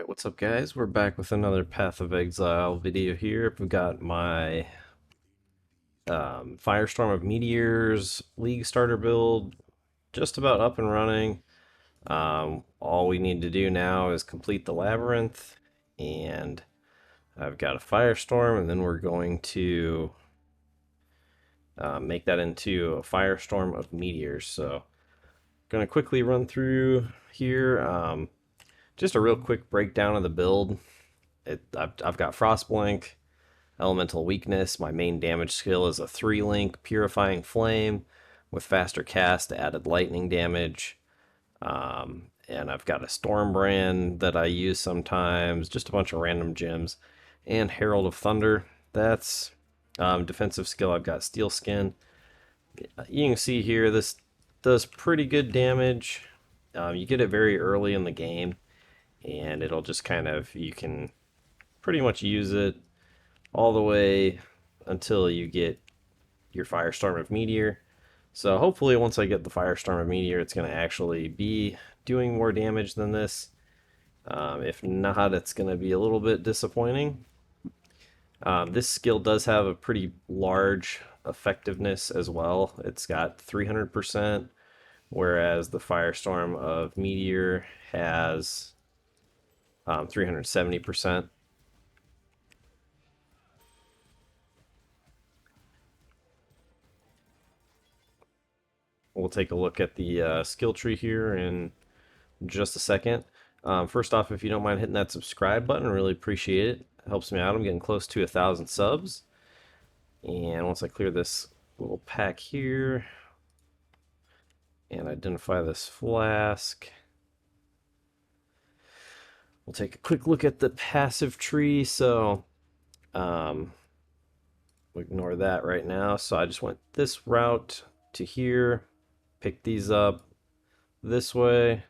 What's up guys? We're back with another Path of Exile video here. We've got my Firestorm of Meteors League Starter Build just about up and running. All we need to do now is complete the Labyrinth, and I've got a Firestorm, and then we're going to make that into a Firestorm of Meteors. So, going to quickly run through here. Just a real quick breakdown of the build. I've got Frostblink, Elemental Weakness. My main damage skill is a 3-link Purifying Flame with faster cast, added lightning damage. And I've got a Stormbrand that I use sometimes, just a bunch of random gems. And Herald of Thunder. That's defensive skill. I've got Steel Skin. You can see here, this does pretty good damage. You get it very early in the game, and it'll just kind of, you can pretty much use it all the way until you get your Firestorm of Meteor. So hopefully once I get the Firestorm of Meteor, it's going to actually be doing more damage than this. If not, it's going to be a little bit disappointing. This skill does have a pretty large effectiveness as well. It's got 300%, whereas the Firestorm of Meteor has 370%. We'll take a look at the skill tree here in just a second. First off, if you don't mind hitting that subscribe button, I really appreciate it. It helps me out. I'm getting close to 1,000 subs. And once I clear this little pack here and identify this flask, we'll take a quick look at the passive tree. So we'll ignore that right now. So I just went this route to here, picked these up this way,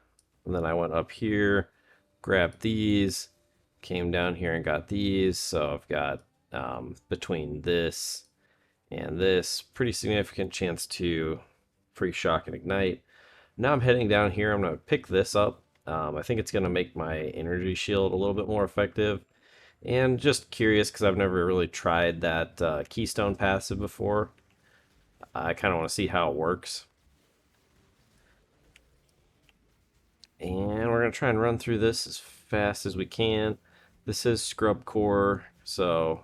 and then I went up here, grabbed these, came down here and got these. So I've got between this and this, pretty significant chance to free shock and ignite. Now I'm heading down here. I'm going to pick this up. I think it's going to make my energy shield a little bit more effective. And just curious, because I've never really tried that Keystone passive before. I kind of want to see how it works. And we're going to try and run through this as fast as we can. This is Scrub Core, so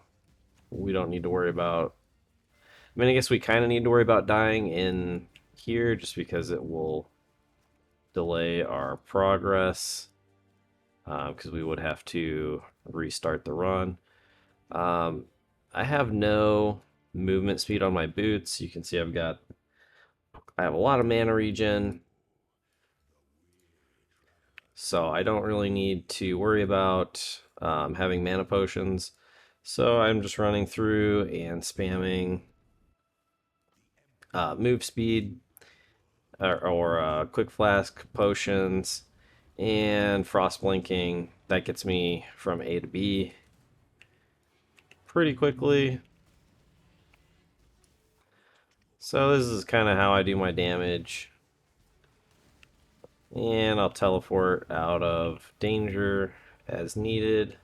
we don't need to worry about... I mean, I guess we kind of need to worry about dying in here, just because it will delay our progress, because we would have to restart the run. I have no movement speed on my boots. You can see I have a lot of mana regen, so I don't really need to worry about having mana potions. So I'm just running through and spamming move speed or quick flask potions and frost blinking. That gets me from A to B pretty quickly. So this is kind of how I do my damage. And I'll teleport out of danger as needed.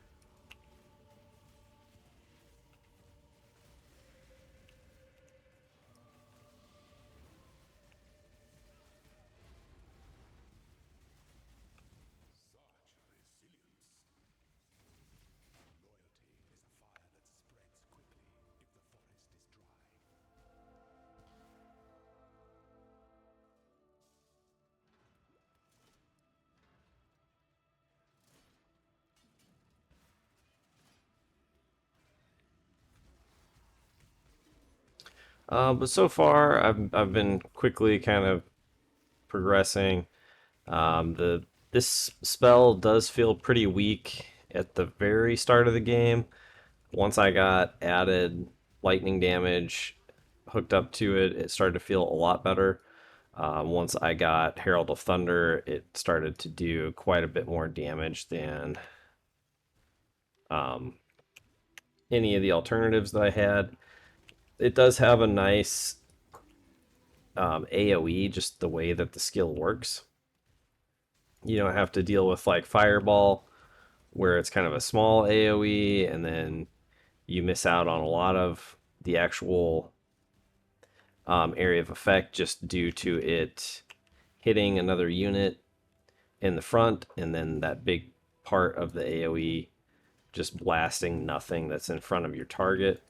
But so far, I've been quickly kind of progressing. This spell does feel pretty weak at the very start of the game. Once I got added lightning damage hooked up to it, it started to feel a lot better. Once I got Herald of Thunder, it started to do quite a bit more damage than any of the alternatives that I had. It does have a nice AoE, just the way that the skill works. You don't have to deal with like Fireball where it's kind of a small AoE, and then you miss out on a lot of the actual area of effect just due to it hitting another unit in the front, and then that big part of the AoE just blasting nothing that's in front of your target.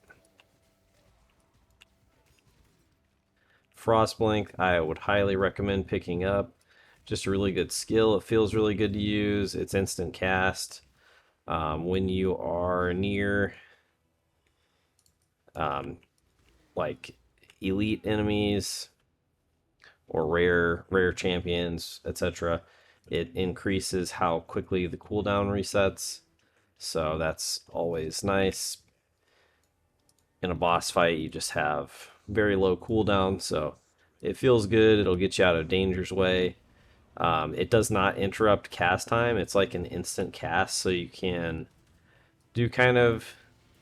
Frostblink, I would highly recommend picking up. Just a really good skill. It feels really good to use. It's instant cast. When you are near um, like elite enemies or rare champions, etc., it increases how quickly the cooldown resets. So that's always nice. In a boss fight, you just have very low cooldown, so it feels good. It'll get you out of danger's way. It does not interrupt cast time. It's like an instant cast, so you can do kind of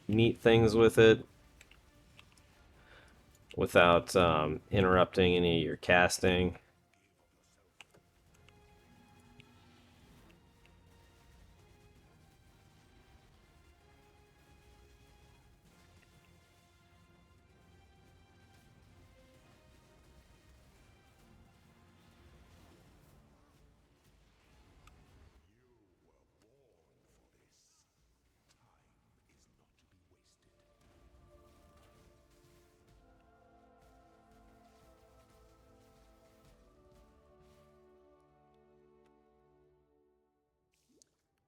neat things with it without interrupting any of your casting.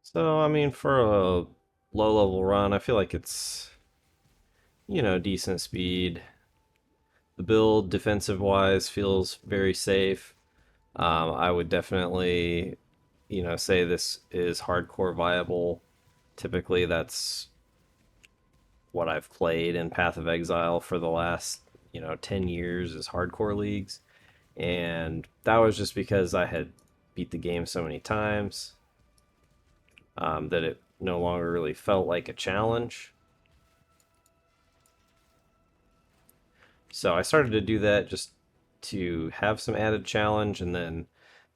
So, I mean, for a low level run, I feel like it's, decent speed. The build, defensive wise, feels very safe. I would definitely, say this is hardcore viable. Typically, that's what I've played in Path of Exile for the last, 10 years is hardcore leagues. And that was just because I had beat the game so many times that it no longer really felt like a challenge. So I started to do that just to have some added challenge, and then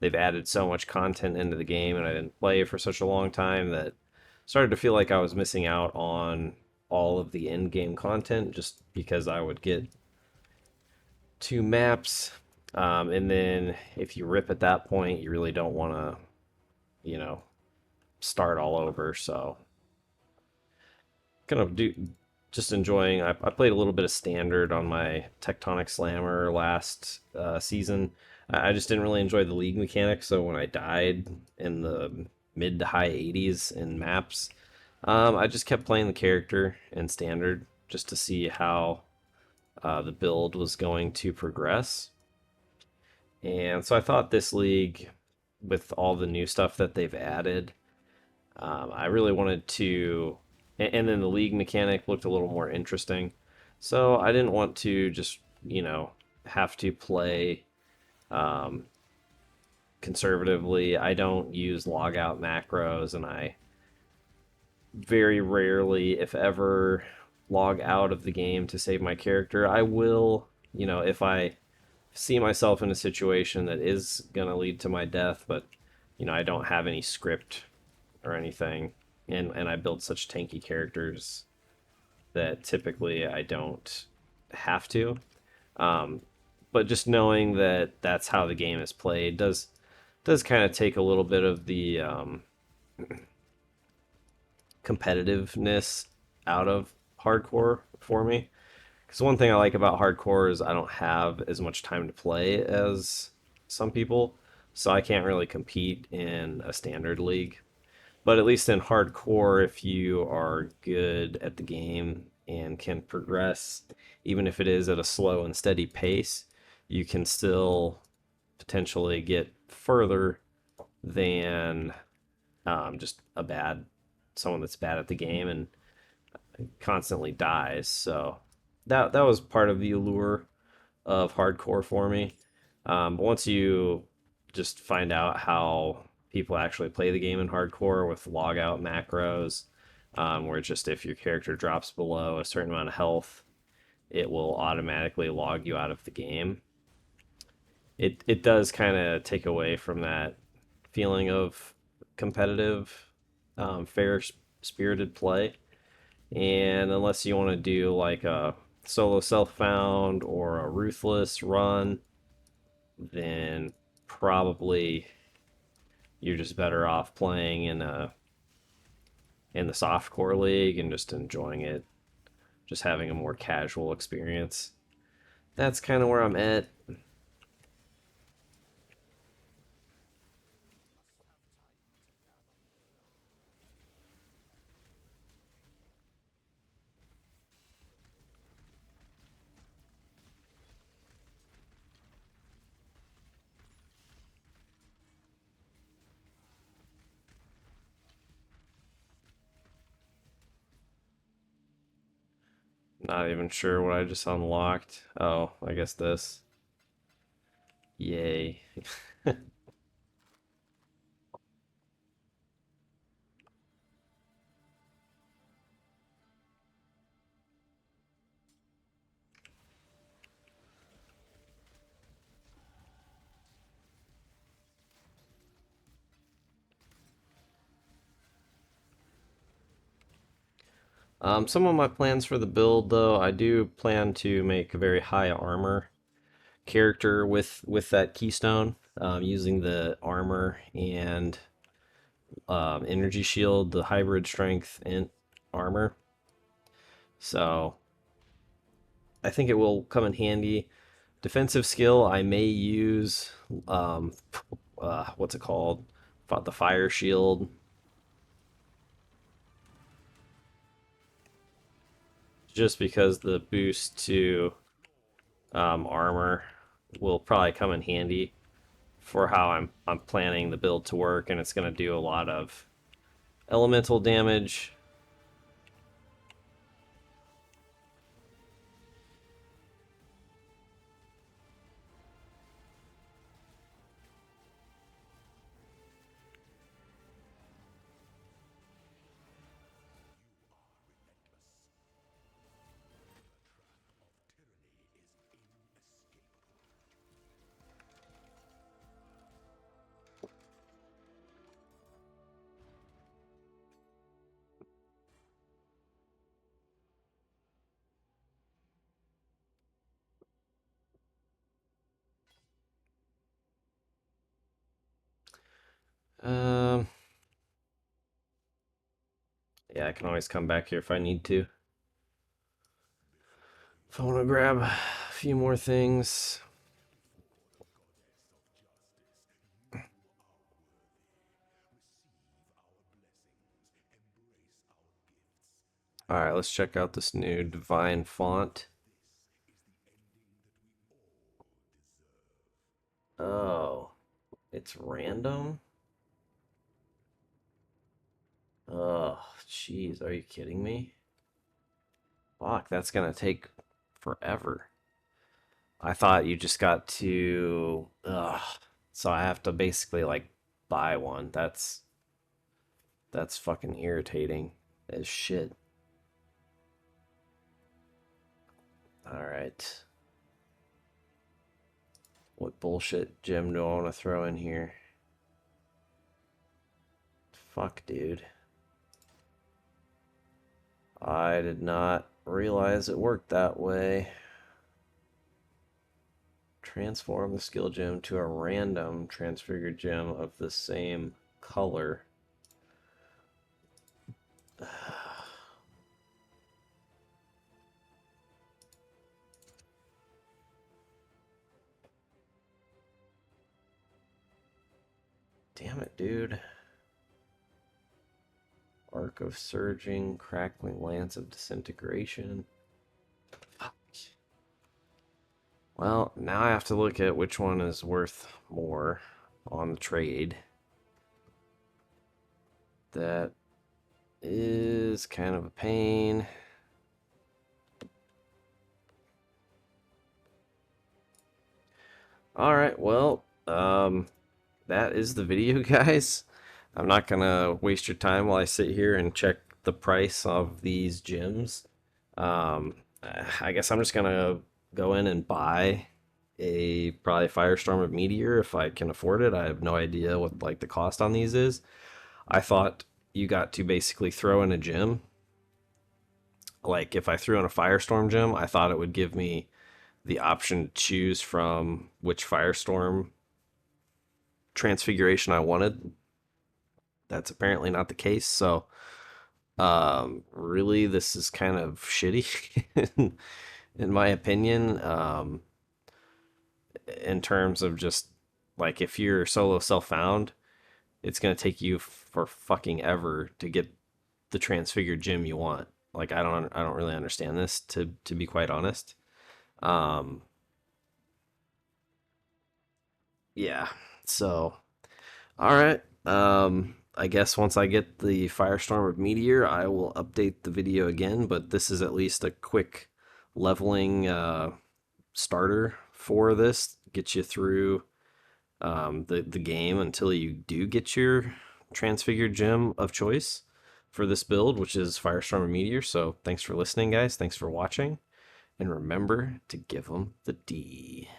they've added so much content into the game, and I didn't play for such a long time that started to feel like I was missing out on all of the end game content just because I would get two maps, and then if you rip at that point, you really don't want to, you know, start all over. So kind of just enjoying. I played a little bit of standard on my Tectonic Slammer last season. I just didn't really enjoy the league mechanics, so when I died in the mid to high 80s in maps, I just kept playing the character in standard just to see how the build was going to progress. And so I thought this league, with all the new stuff that they've added, I really wanted to, and then the league mechanic looked a little more interesting. So I didn't want to just, have to play um, conservatively. I don't use logout macros, and I very rarely, if ever, log out of the game to save my character. I will, if I see myself in a situation that is going to lead to my death, but, I don't have any script or anything. And I build such tanky characters that typically I don't have to. Um, but just knowing that that's how the game is played does kind of take a little bit of the competitiveness out of hardcore for me. Because one thing I like about hardcore is I don't have as much time to play as some people, so I can't really compete in a standard league. But at least in hardcore, if you are good at the game and can progress, even if it is at a slow and steady pace, you can still potentially get further than just someone that's bad at the game and constantly dies. So that was part of the allure of hardcore for me. But once you just find out how people actually play the game in hardcore with logout macros, where just if your character drops below a certain amount of health, it will automatically log you out of the game. It does kind of take away from that feeling of competitive. fair spirited play. And unless you want to do like a solo self found or a ruthless run, then probably you're just better off playing in the softcore league and just enjoying it, just having a more casual experience. That's kind of where I'm at. Not even sure what I just unlocked. Oh, I guess this. Yay. Some of my plans for the build, though, I do plan to make a very high armor character with that keystone, using the armor and energy shield, the hybrid strength and armor. So I think it will come in handy. Defensive skill, I may use what's it called? The fire shield, just because the boost to armor will probably come in handy for how I'm planning the build to work, and it's going to do a lot of elemental damage. Um, yeah, I can always come back here if I need to. If I want to grab a few more things. All right, let's check out this new Divine font. Oh, it's random? Oh, jeez, are you kidding me? Fuck, that's gonna take forever. I thought you just got to, so I have to basically like buy one. That's fucking irritating as shit. All right. What bullshit gem do I want to throw in here? Fuck, dude. I did not realize it worked that way. Transform the skill gem to a random transfigured gem of the same color. Damn it, dude. Arc of Surging, Crackling Lance of Disintegration. Well, now I have to look at which one is worth more on the trade. That is kind of a pain. Alright, well, that is the video, guys. I'm not gonna waste your time while I sit here and check the price of these gems. I guess I'm just gonna go in and buy a probably Firestorm of Meteor if I can afford it. I have no idea what like the cost on these is. I thought you got to basically throw in a gem. Like if I threw in a Firestorm gem, I thought it would give me the option to choose from which Firestorm transfiguration I wanted. That's apparently not the case. So, really, this is kind of shitty, in my opinion. In terms of just like if you're solo self-found, it's gonna take you for fucking ever to get the transfigured gem you want. Like I don't really understand this to be quite honest. Um, yeah. So all right. I guess once I get the Firestorm of Meteor, I will update the video again, but this is at least a quick leveling starter for this. Get you through the game until you do get your Transfigured gem of choice for this build, which is Firestorm of Meteor. So thanks for listening, guys. Thanks for watching. And remember to give them the D.